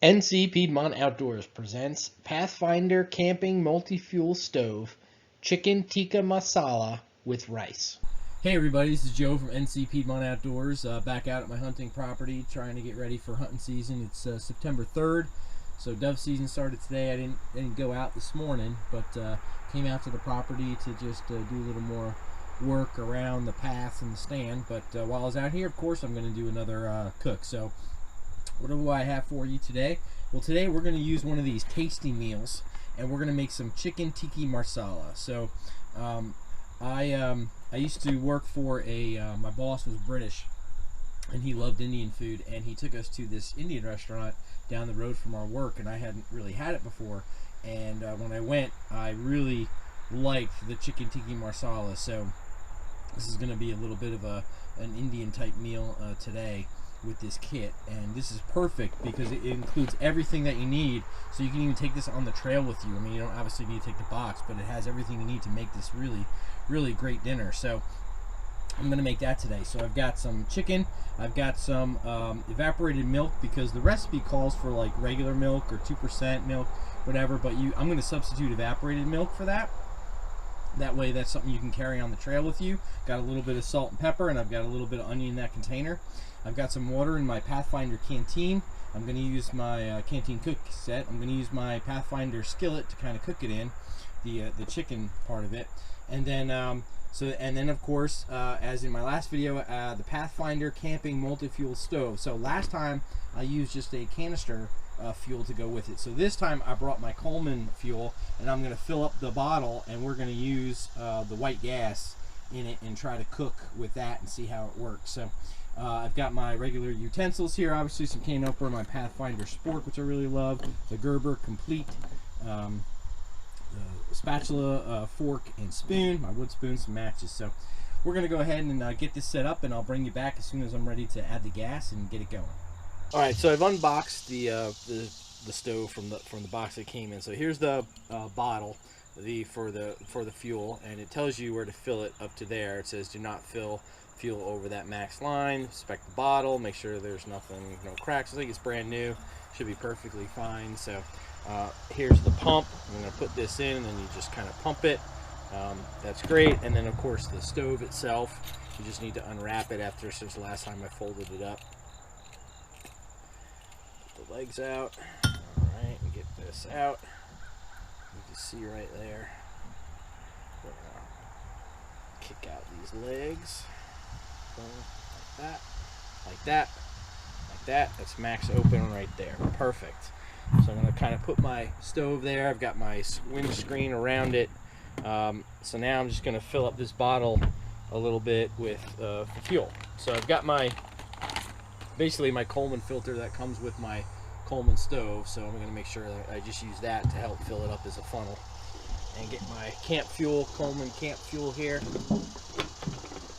NC Piedmont Outdoors presents Pathfinder Camping Multi-fuel Stove, Chicken Tikka Masala with rice. Hey everybody, this is Joe from NC Piedmont Outdoors, back out at my hunting property trying to get ready for hunting season. It's September 3rd, so dove season started today. I didn't go out this morning, but came out to the property to just do a little more work around the paths and the stand. But while I was out here, of course, I'm going to do another cook. So what do I have for you today? Well, today we're going to use one of these tasty meals, and we're going to make some Chicken Tikka Masala. So I used to work for my boss was British, and he loved Indian food, and he took us to this Indian restaurant down the road from our work, and I hadn't really had it before, and when I went, I really liked the Chicken Tikka Masala. So this is going to be a little bit of an Indian type meal today with this kit, and this is perfect because it includes everything that you need, so you can even take this on the trail with you. I mean, you don't obviously need to take the box, but it has everything you need to make this really great dinner. So I'm going to make that today. So I've got some chicken, I've got some evaporated milk, because the recipe calls for like regular milk or 2% milk, whatever, but I'm going to substitute evaporated milk for that. That way that's something you can carry on the trail with you. Got a little bit of salt and pepper, and I've got a little bit of onion in that container. I've got some water in my Pathfinder canteen. I'm going to use my canteen cook set. I'm going to use my Pathfinder skillet to kind of cook it in, the chicken part of it. And then of course, as in my last video, the Pathfinder Camping Multi-fuel Stove. So last time I used just a canister fuel to go with it. So this time I brought my Coleman fuel, and I'm going to fill up the bottle, and we're going to use the white gas in it and try to cook with that and see how it works. So I've got my regular utensils here, obviously some cane opener, my Pathfinder Sport, which I really love, the Gerber Complete, the spatula, fork, and spoon, my wood spoon, some matches. So we're going to go ahead and get this set up, and I'll bring you back as soon as I'm ready to add the gas and get it going. All right, so I've unboxed the stove from the box that came in. So here's the bottle for the fuel, and it tells you where to fill it up to there. It says do not fill fuel over that max line. Inspect the bottle, make sure there's nothing, no cracks. I think it's brand new, should be perfectly fine. So here's the pump. I'm going to put this in, and then you just kind of pump it. That's great. And then of course the stove itself, you just need to unwrap it since the last time I folded it up. Put the legs out. All right, and get this out. You can see right there. We're gonna kick out these legs. Boom, like that, like that, like that. That's max open right there. Perfect. So I'm going to kind of put my stove there. I've got my windscreen around it. So now I'm just going to fill up this bottle a little bit with fuel. So I've got basically my Coleman filter that comes with my Coleman stove. So I'm going to make sure that I just use that to help fill it up as a funnel. And get my camp fuel, Coleman camp fuel here.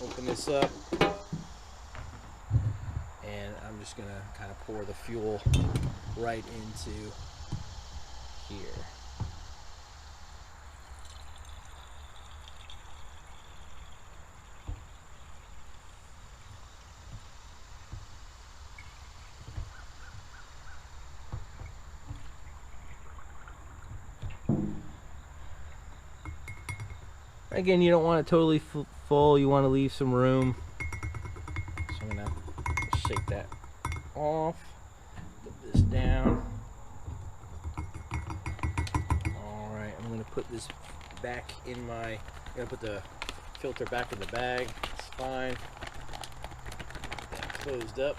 Open this up. And I'm just going to kind of pour the fuel right into here. Again, you don't want it totally full, you want to leave some room. So I'm going to shake that off, put this down. Alright, I'm going to put this back in I'm going to put the filter back in the bag. It's fine. Get that closed up.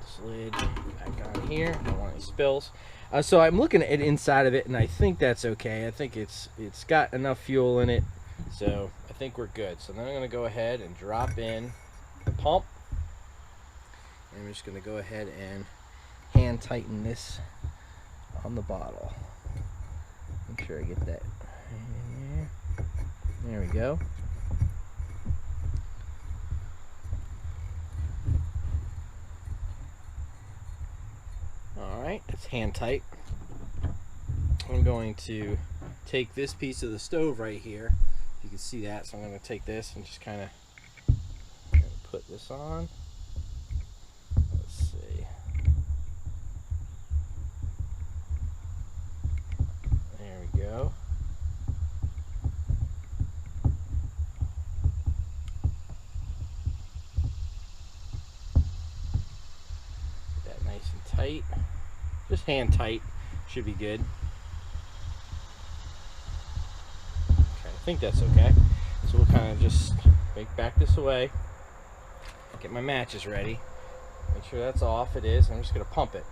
Slid back on here. Don't want any spills. So I'm looking at it inside of it, and I think that's okay. I think it's got enough fuel in it, so I think we're good. So then I'm going to go ahead and drop in the pump. And I'm just going to go ahead and hand tighten this on the bottle. Make sure I get that in there. There we go. Alright, it's hand tight. I'm going to take this piece of the stove right here. You can see that, so I'm going to take this and just kind of put this on. Let's see. tight. Just hand tight. Should be good. Okay, I think that's okay. So we'll kind of just back this away. Get my matches ready. Make sure that's off. It is. I'm just going to pump it.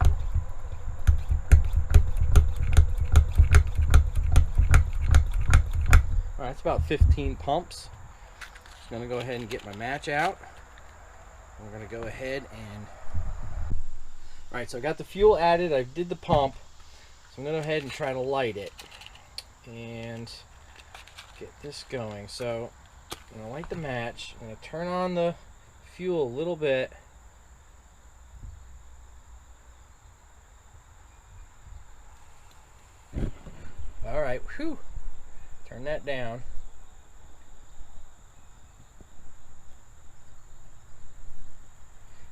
Alright, it's about 15 pumps. Just going to go ahead and get my match out. We're going to go ahead and... Alright, so I got the fuel added. I did the pump. So I'm going to go ahead and try to light it. And get this going. So I'm going to light the match. I'm going to turn on the fuel a little bit. Alright, whew. Turn that down.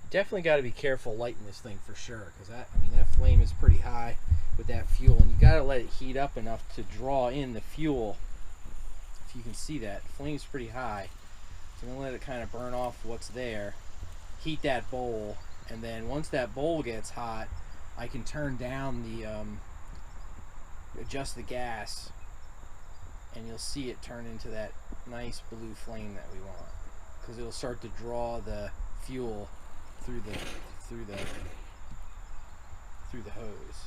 Definitely got to be careful lighting this thing for sure, because that flame is pretty high with that fuel, and you got to let it heat up enough to draw in the fuel. If you can see that, the flame's pretty high. So I'm gonna let it kind of burn off what's there, heat that bowl, and then once that bowl gets hot, I can turn down the adjust the gas, and you'll see it turn into that nice blue flame that we want, because it'll start to draw the fuel through the hose.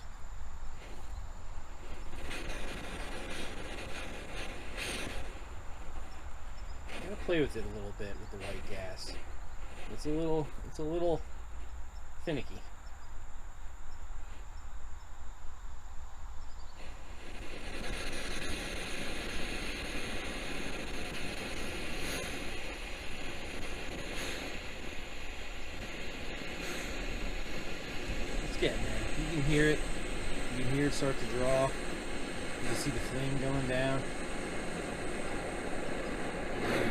I'm gonna play with it a little bit with the white gas. It's a little finicky. Getting there. You can hear it. You can hear it start to draw. You can see the flame going down. There you go.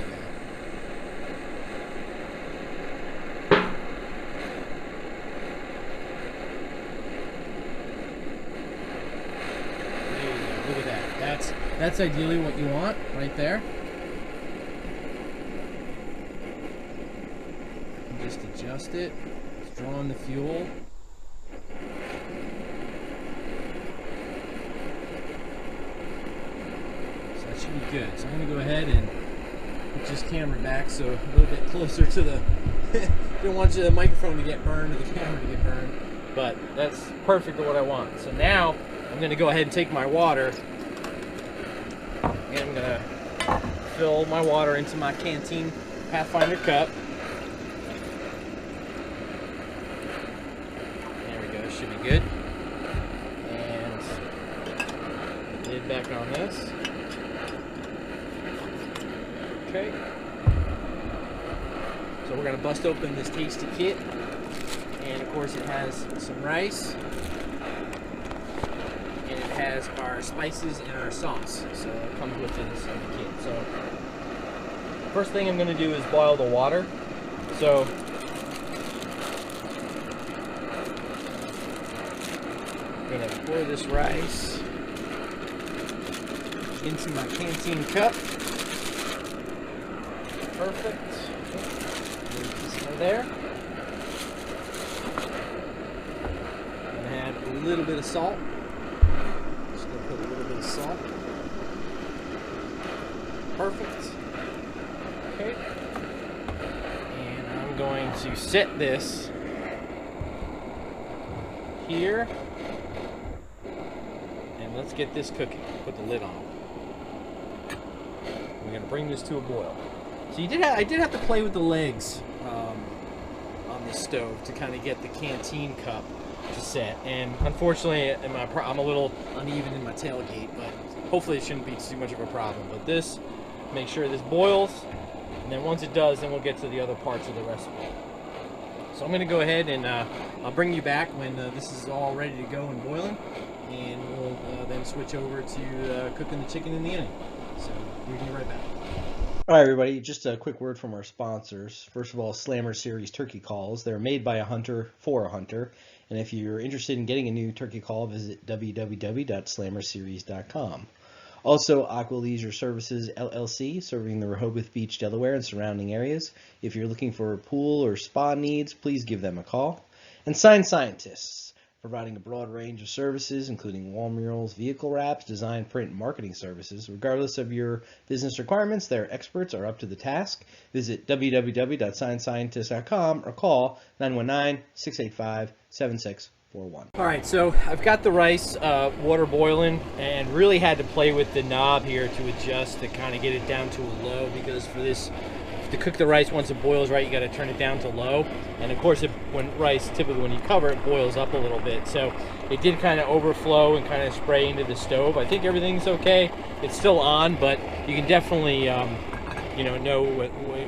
There you go. Look at that. That's ideally what you want right there. You can just adjust it. It's drawing the fuel. Should be good. So I'm going to go ahead and put this camera back so a little bit closer to the don't want the microphone to get burned or the camera to get burned, but that's perfect for what I want. So now I'm going to go ahead and take my water and I'm going to fill my water into my canteen Pathfinder cup. There we go. Should be good. And lid back on this. Okay, so we're going to bust open this tasty kit, and of course it has some rice, and it has our spices and our sauce, so it comes with this in the kit. So first thing I'm going to do is boil the water. So I'm going to pour this rice into my canteen cup. Perfect. This right there. I'm going to add a little bit of salt. Just going to put a little bit of salt. Perfect. Okay. And I'm going to set this here. And let's get this cooking. Put the lid on. We're going to bring this to a boil. So I did have to play with the legs on the stove to kind of get the canteen cup to set, and unfortunately I'm a little uneven in my tailgate, but hopefully it shouldn't be too much of a problem. But this, make sure this boils, and then once it does, then we'll get to the other parts of the recipe. So I'm going to go ahead and I'll bring you back when this is all ready to go and boiling, and we'll then switch over to cooking the chicken in the onion. So we'll be right back. All right, everybody, just a quick word from our sponsors. First of all, Slammer Series turkey calls. They're made by a hunter for a hunter. And if you're interested in getting a new turkey call, visit www.slammerseries.com. Also, Aqua Leisure Services, LLC, serving the Rehoboth Beach, Delaware, and surrounding areas. If you're looking for pool or spa needs, please give them a call. And Sign Scientists. providing a broad range of services, including wall murals, vehicle wraps, design, print, and marketing services. Regardless of your business requirements, their experts are up to the task. Visit www.signscientist.com or call 919-685-7641. All right, so I've got the rice water boiling, and really had to play with the knob here to adjust to kind of get it down to a low, because for this, to cook the rice once it boils right, you got to turn it down to low. And of course, when rice, typically when you cover it, boils up a little bit. So it did kind of overflow and kind of spray into the stove. I think everything's okay. It's still on, but you can definitely know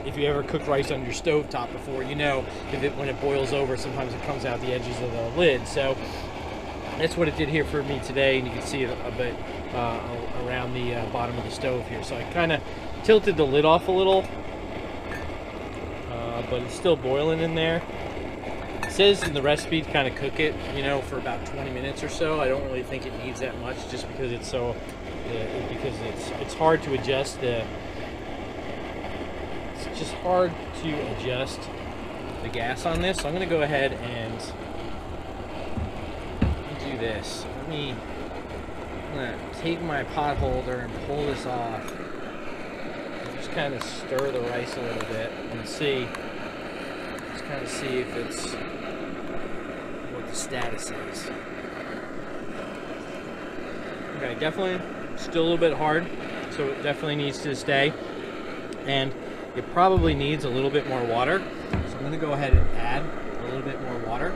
if you ever cooked rice on your stove top before, when it boils over, sometimes it comes out the edges of the lid. So that's what it did here for me today, and you can see it a bit around the bottom of the stove here. So I kind of tilted the lid off a little, but it's still boiling in there. It says in the recipe to kind of cook it, for about 20 minutes or so. I don't really think it needs that much, just because it's so, it's hard to adjust the. It's just hard to adjust the gas on this. So I'm going to go ahead and do this. I'm going to take my pot holder and pull this off. Just kind of stir the rice a little bit and see. Just kind of see if it's what the status is. Okay, definitely still a little bit hard, so it definitely needs to stay. And it probably needs a little bit more water, so I'm going to go ahead and add a little bit more water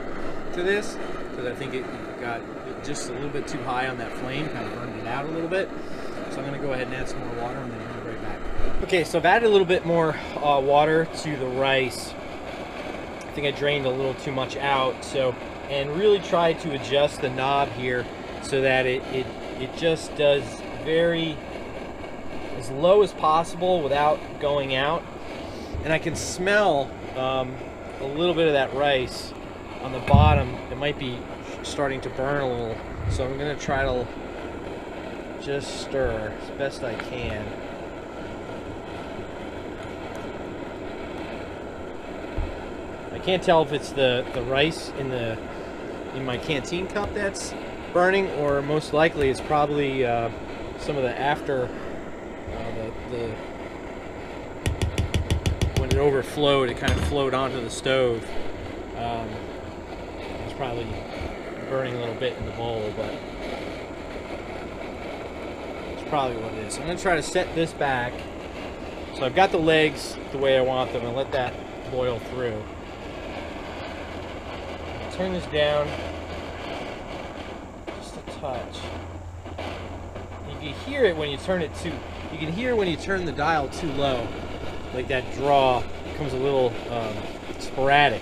to this, because I think it got just a little bit too high on that flame, kind of burned it out a little bit. So I'm going to go ahead and add some more water, and then bring it right back. Okay, so I've added a little bit more water to the rice. I think I drained a little too much out, and really tried to adjust the knob here so that it just does very as low as possible without going out. And I can smell a little bit of that rice on the bottom. It might be starting to burn a little, so I'm going to try to just stir as best I can. I can't tell if it's the rice in my canteen cup that's burning, or most likely it's probably some of the after when it overflowed, it kind of flowed onto the stove. It's probably burning a little bit in the bowl, but it's probably what it is. So I'm going to try to set this back. So I've got the legs the way I want them, and let that boil through. Turn this down just a touch. You can hear it when you turn it too. You can hear when you turn the dial too low, like that draw becomes a little sporadic.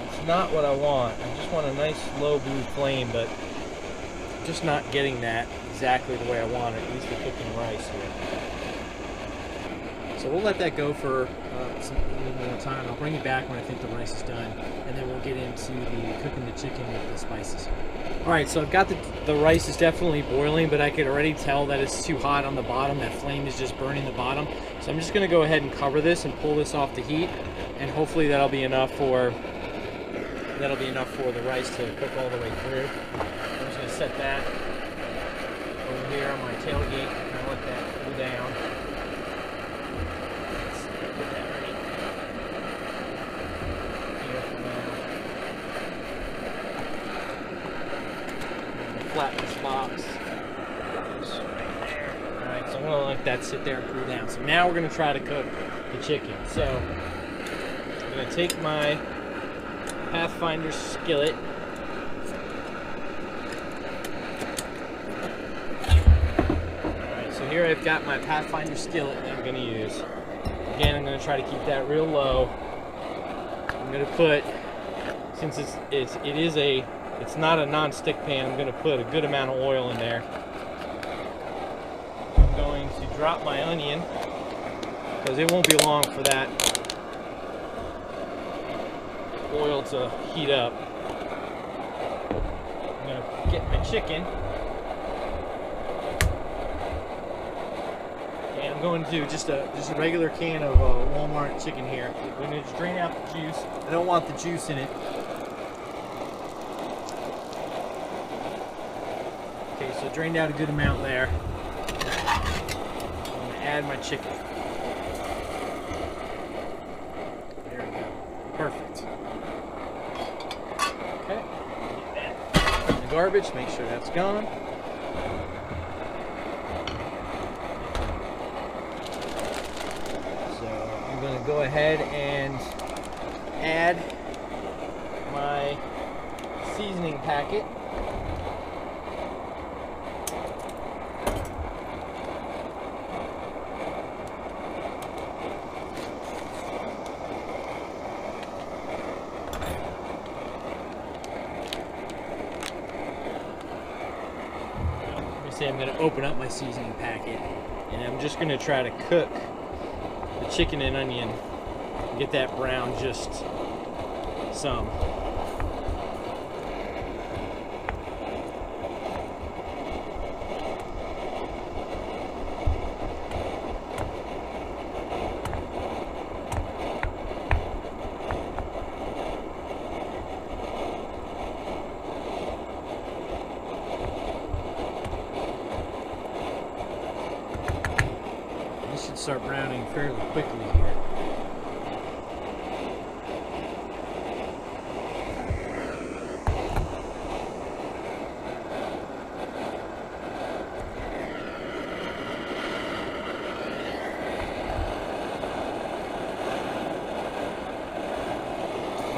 It's not what I want. I just want a nice low blue flame, but I'm just not getting that exactly the way I want it, at least for cooking rice here. So we'll let that go for a little more time. I'll bring it back when I think the rice is done, and then we'll get into the cooking the chicken with the spices. Alright, so I've got the rice is definitely boiling, but I could already tell that it's too hot on the bottom. That flame is just burning the bottom. So I'm just going to go ahead and cover this and pull this off the heat, and hopefully that'll be enough for the rice to cook all the way through. I'm just going to set that over here on my tailgate and kind of let that cool down. Let's get that ready here for now. Flatten this box. Just right there. Alright, so I'm going to let that sit there and cool down. So now we're going to try to cook the chicken. So I'm going to take my Pathfinder skillet. Alright, so here I've got my Pathfinder skillet that I'm going to use. Again, I'm going to try to keep that real low. I'm going to put, since it's not a non-stick pan, I'm going to put a good amount of oil in there. I'm going to drop my onion, because it won't be long for that oil to heat up. I'm going to get my chicken, and I'm going to do just a regular can of Walmart chicken here. I'm going to just drain out the juice. I don't want the juice in it. So drained out a good amount there. I'm going to add my chicken. There we go. Perfect. Okay. Get that in the garbage. Make sure that's gone. So I'm going to go ahead and add my seasoning packet. I'm going to open up my seasoning packet, and I'm just going to try to cook the chicken and onion and get that brown just some. Start browning fairly quickly here.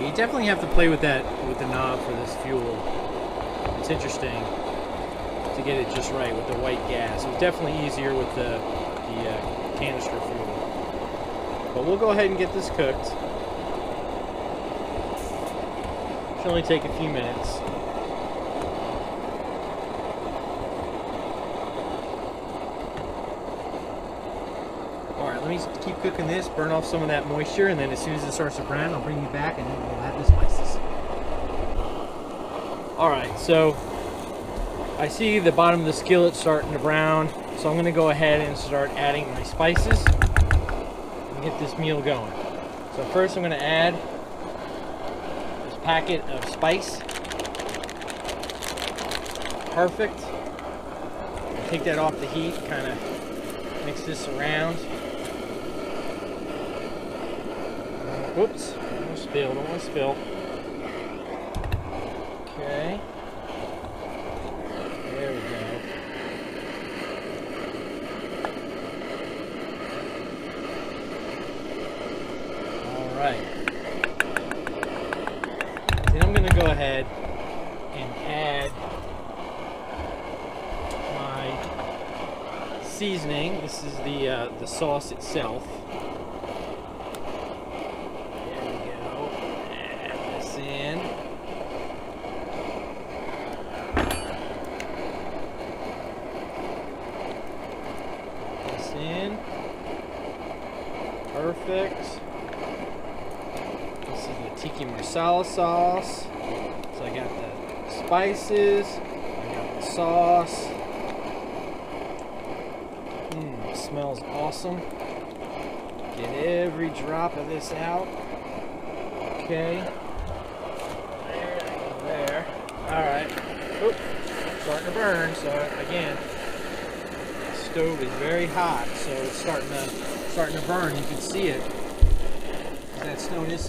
You definitely have to play with that, with the knob for this fuel. It's interesting to get it just right with the white gas. It's definitely easier with the canister fuel. But we'll go ahead and get this cooked. Should only take a few minutes. Alright, let me keep cooking this, burn off some of that moisture, and then as soon as it starts to brown, I'll bring you back and then we'll add the spices. Alright, so I see the bottom of the skillet starting to brown. So I'm going to go ahead and start adding my spices and get this meal going. So first I'm going to add this packet of spice. Perfect. Take that off the heat, kind of mix this around. Whoops, don't spill, don't want to spill. Okay. There we go. Right. Then I'm going to go ahead and add my seasoning. This is the sauce itself. There we go. Add this in. This in. Perfect. Tikka Masala sauce. So I got the spices, I got the sauce. It smells awesome. Get every drop of this out. Okay. There. Alright. Oop. Starting to burn, so again, the stove is very hot, so it's starting to burn. You can see it. That stove is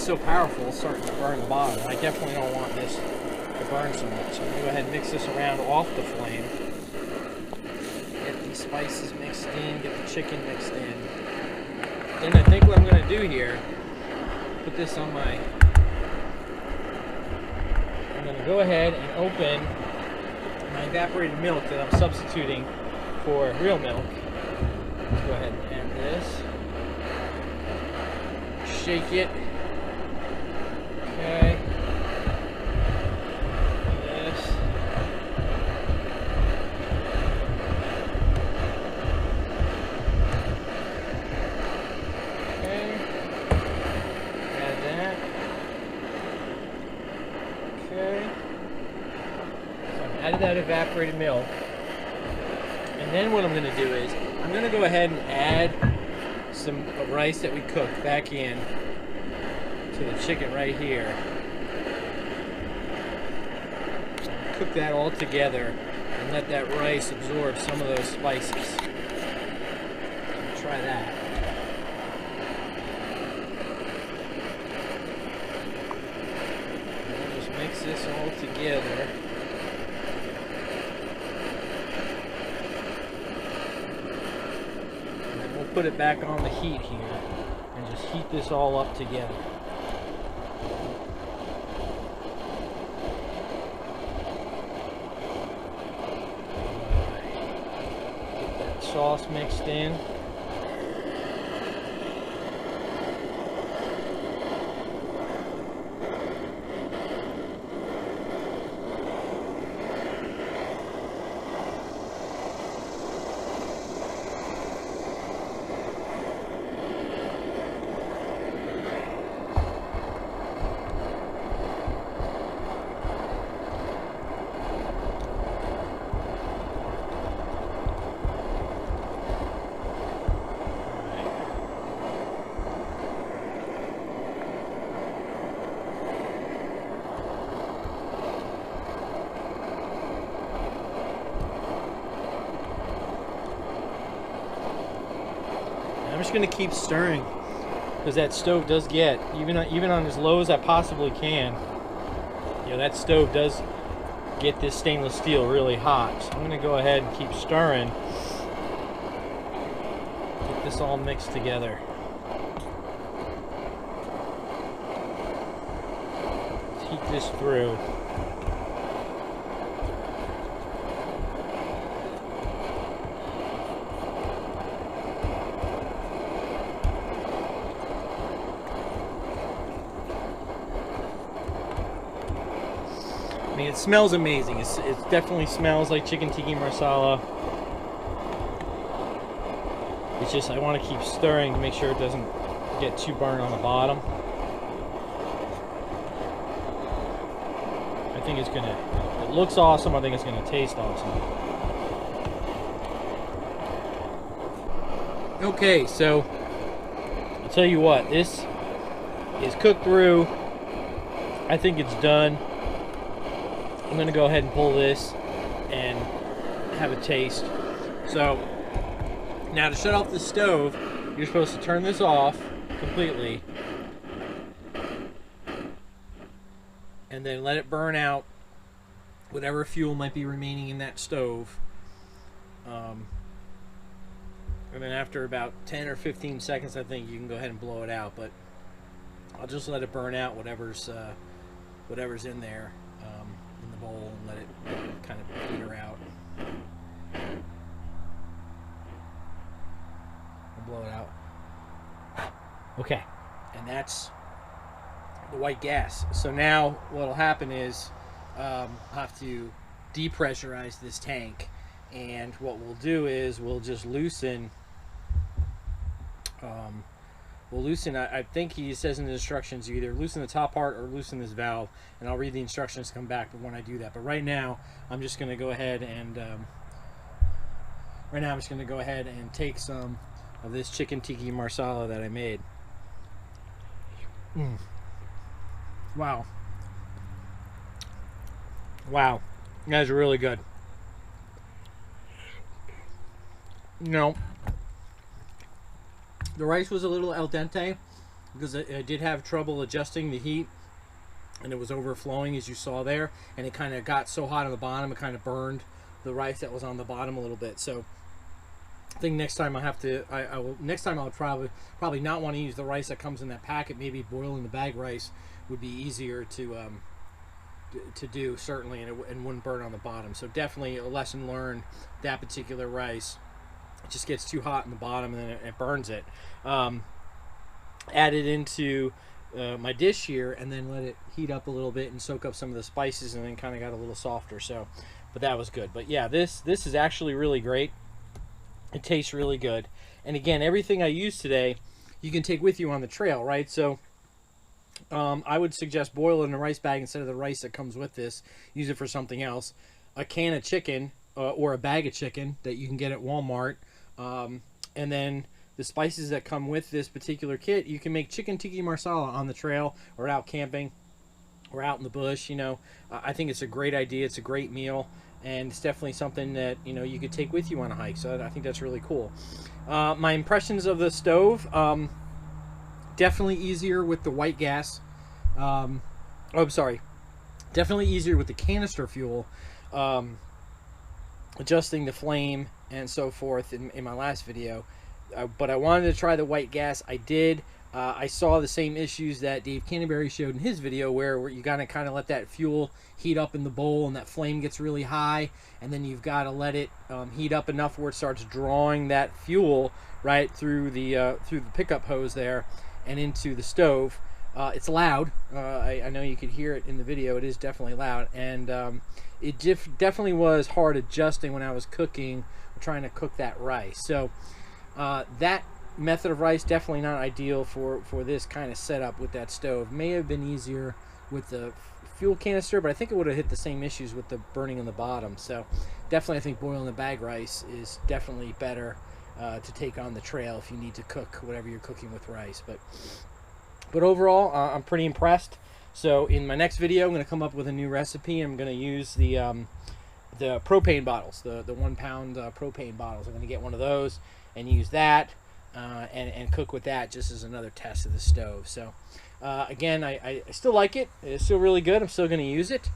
so powerful, it's starting to burn the bottom. I definitely don't want this to burn so much. I'm going to go ahead and mix this around off the flame. Get these spices mixed in, get the chicken mixed in. Then I think what I'm going to do here, put this on my... I'm going to go ahead and open my evaporated milk that I'm substituting for real milk. Let's go ahead and add this. Shake it. Okay. This. Okay. Add that. Okay. So I've added that evaporated milk. And then what I'm going to do is I'm going to go ahead and add some rice that we cooked back in to the chicken right here. cook that all together and let that rice absorb some of those spices. So try that. And we'll just mix this all together. And then we'll put it back on the heat here and just heat this all up together. Sauce mixed in. I'm just going to keep stirring because that stove does get, even on as low as I possibly can, you know, that stove does get this stainless steel really hot. So I'm going to go ahead and keep stirring. Get this all mixed together. Let's heat this through. I mean, it smells amazing. It definitely smells like chicken tikka masala. It's just, I want to keep stirring to make sure it doesn't get too burnt on the bottom. I think it's gonna, it looks awesome. I think it's gonna taste awesome. Okay, so I'll tell you what, this is cooked through. I think it's done. I'm going to go ahead and pull this and have a taste. So now to shut off the stove, you're supposed to turn this off completely and then let it burn out whatever fuel might be remaining in that stove. And then after about 10 or 15 seconds, I think you can go ahead and blow it out, but I'll just let it burn out whatever's in there. In the bowl and let it kind of peter out. I'll blow it out. Okay, and that's the white gas. So now what'll happen is I'll have to depressurize this tank, and what we'll do is we'll just loosen. I think he says in the instructions, you either loosen the top part or loosen this valve, and I'll read the instructions to come back when I do that. But right now, I'm just going to go ahead and take some of this chicken tikka masala that I made. Wow. Wow. That is really good. You know, the rice was a little al dente because I did have trouble adjusting the heat, and it was overflowing, as you saw there, and it kind of got so hot on the bottom it kind of burned the rice that was on the bottom a little bit. So I think next time I'll probably not want to use the rice that comes in that packet. Maybe boiling the bag rice would be easier to do, certainly, and it wouldn't burn on the bottom. So definitely a lesson learned. That particular rice, it just gets too hot in the bottom and then it burns it. Add it into my dish here and then let it heat up a little bit and soak up some of the spices, and then kind of got a little softer. So, but that was good. But yeah, this is actually really great. It tastes really good. And again, everything I used today, you can take with you on the trail, right? So I would suggest boil it in a rice bag instead of the rice that comes with this. Use it for something else. A can of chicken or a bag of chicken that you can get at Walmart. And then the spices that come with this particular kit, you can make chicken tikka masala on the trail or out camping, we're out in the bush, I think it's a great idea. It's a great meal, and it's definitely something that you could take with you on a hike. So I think that's really cool. My impressions of the stove, definitely easier with the white gas. Oh, I'm sorry. Definitely easier with the canister fuel. Adjusting the flame and so forth in my last video. But I wanted to try the white gas. I did. I saw the same issues that Dave Canterbury showed in his video, where you gotta kind of let that fuel heat up in the bowl, and that flame gets really high, and then you've got to let it heat up enough where it starts drawing that fuel right through the pickup hose there and into the stove. It's loud. I know you could hear it in the video. It is definitely loud, and it definitely was hard adjusting when I was cooking, trying to cook that rice. So that method of rice definitely not ideal for this kind of setup with that stove. May have been easier with the fuel canister, but I think it would have hit the same issues with the burning on the bottom. So definitely I think boiling the bag rice is definitely better to take on the trail if you need to cook whatever you're cooking with rice. But overall, I'm pretty impressed. So in my next video, I'm going to come up with a new recipe. I'm going to use the propane bottles, the 1 pound propane bottles. I'm going to get one of those and use that and cook with that, just as another test of the stove. So again, I still like it. It's still really good. I'm still going to use it.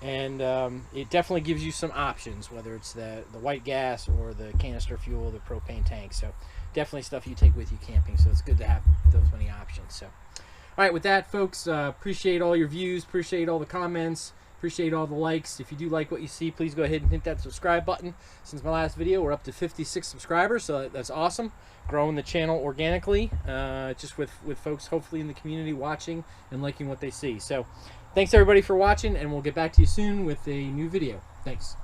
It definitely gives you some options, whether it's the white gas or the canister fuel, the propane tank. So definitely stuff you take with you camping. So it's good to have those many options. So, all right, with that, folks, appreciate all your views, appreciate all the comments, appreciate all the likes. If you do like what you see, please go ahead and hit that subscribe button. Since my last video, we're up to 56 subscribers, so that's awesome. Growing the channel organically, just with folks hopefully in the community watching and liking what they see. So thanks everybody for watching, and we'll get back to you soon with a new video. Thanks.